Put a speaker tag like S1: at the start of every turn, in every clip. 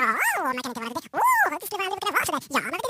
S1: man kan inte vara det. Det skulle aldrig kunna vara sådär. Ja, men det...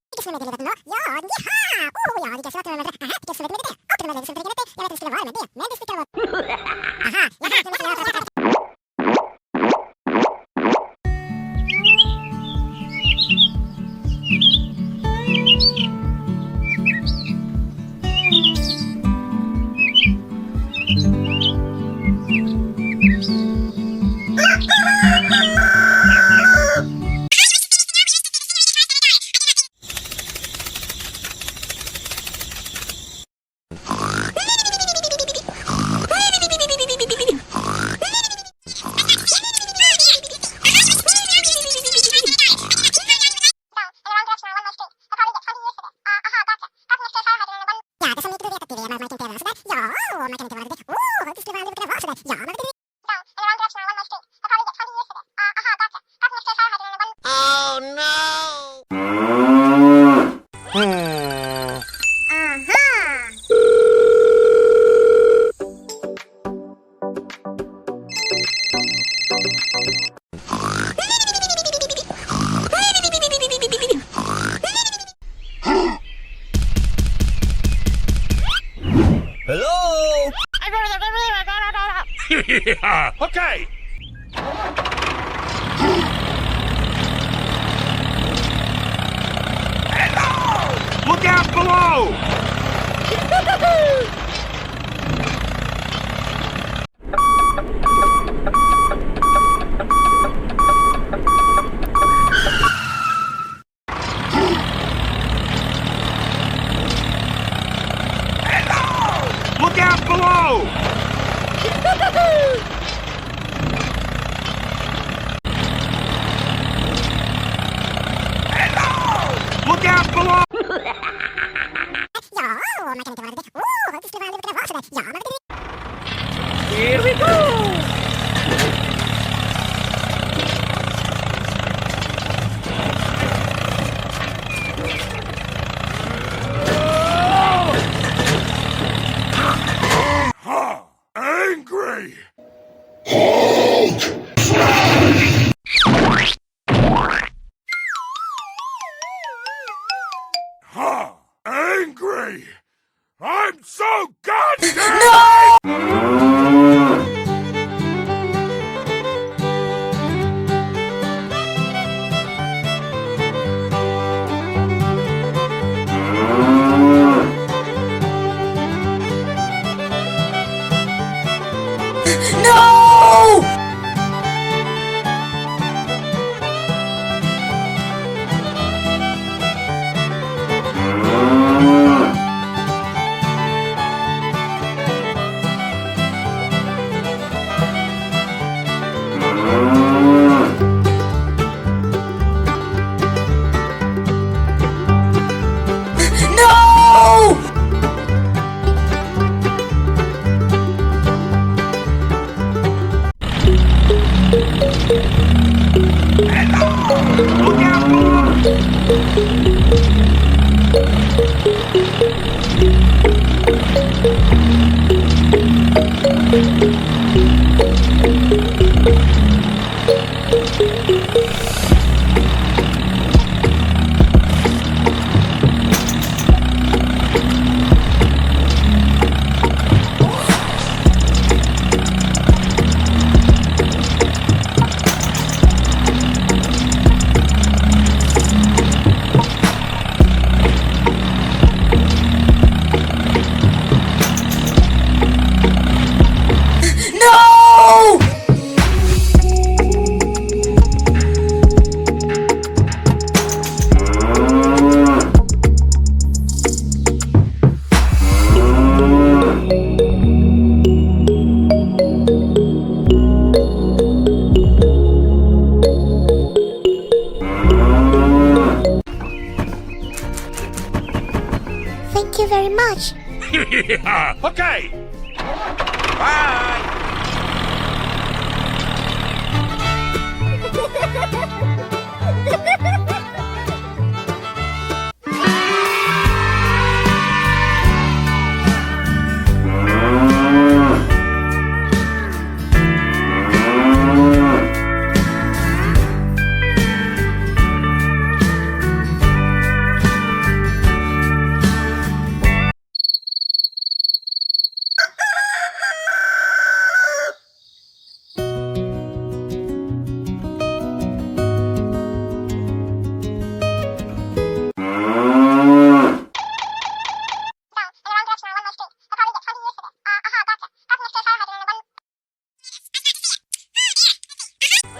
S1: Vilket skulle med det då? Ja, jaha! Ja, vilka så att man... Aha, vilket skulle med det? Och de skulle med det. Jag vet inte skulle vara med det, men det skulle vara... Aha, jaha, det måste jag göra.
S2: Hello?
S3: Yeah, okay. Hello! Look out below! Hello! Look out below! Look out below!
S1: Ja, man kan inte vara det. Det skulle aldrig kunna vara sådär. Ja, men det...
S3: Here we go! Angry! Angry! I'm so goddamn... Look out below!
S1: Thank you very much.
S3: Yeah, okay. Bye.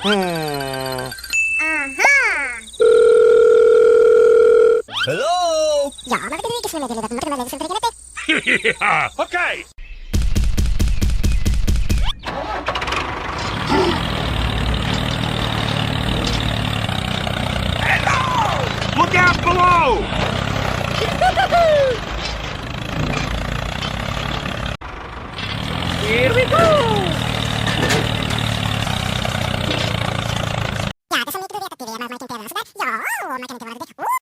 S3: Hello?
S1: Ja, maar wat bedoel ik met jullie dat moeten we lezen van het
S3: Yeah. Okay. Hello! Look out below! Here we go!
S1: Ja, dat is een beetje de weer, maar mijn kind was dat. Ja, maar kan ik het worden?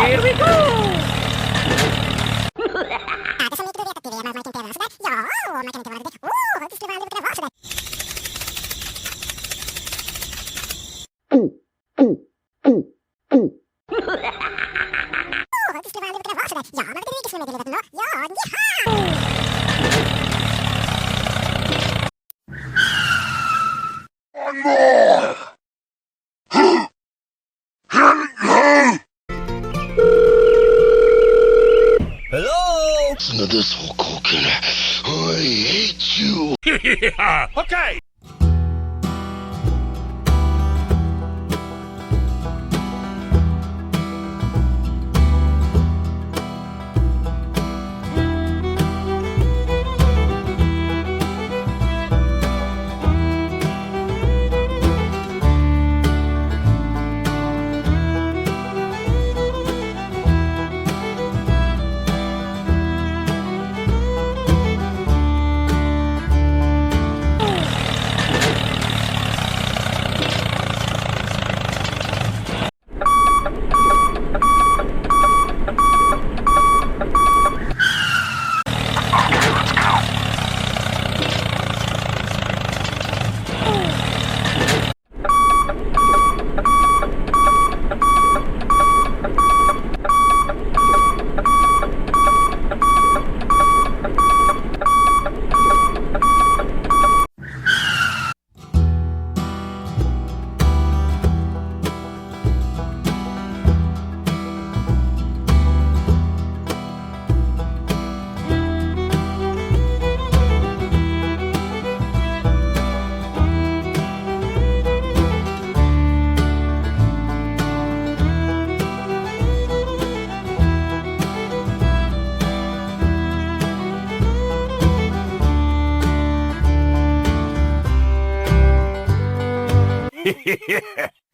S3: Here we go!
S1: Ja, dat is een beetje de weer, maar mijn kind was dat. Ja, maar kan ik het worden? Het is de waarde dat was dat. Het is de waarde dat was dat. Ja, maar wat bedoel ik met jullie dat nog? Ja, ja.
S3: Hello?
S2: なでそこから I hate you
S3: Yeah. Okay.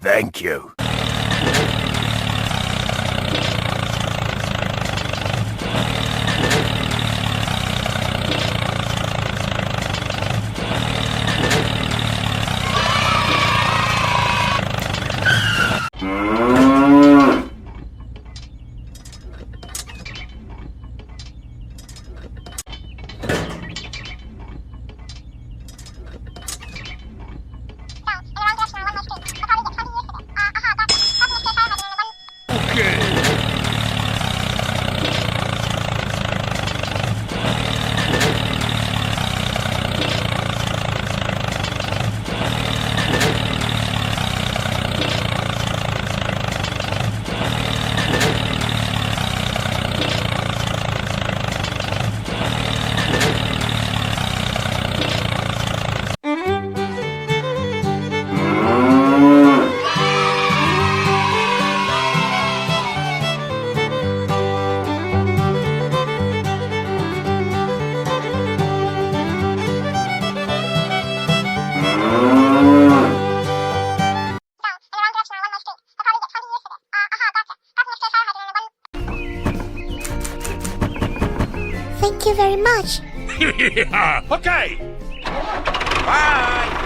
S3: Thank you.
S1: Thank you very much.
S3: Yeah. Okay. Bye.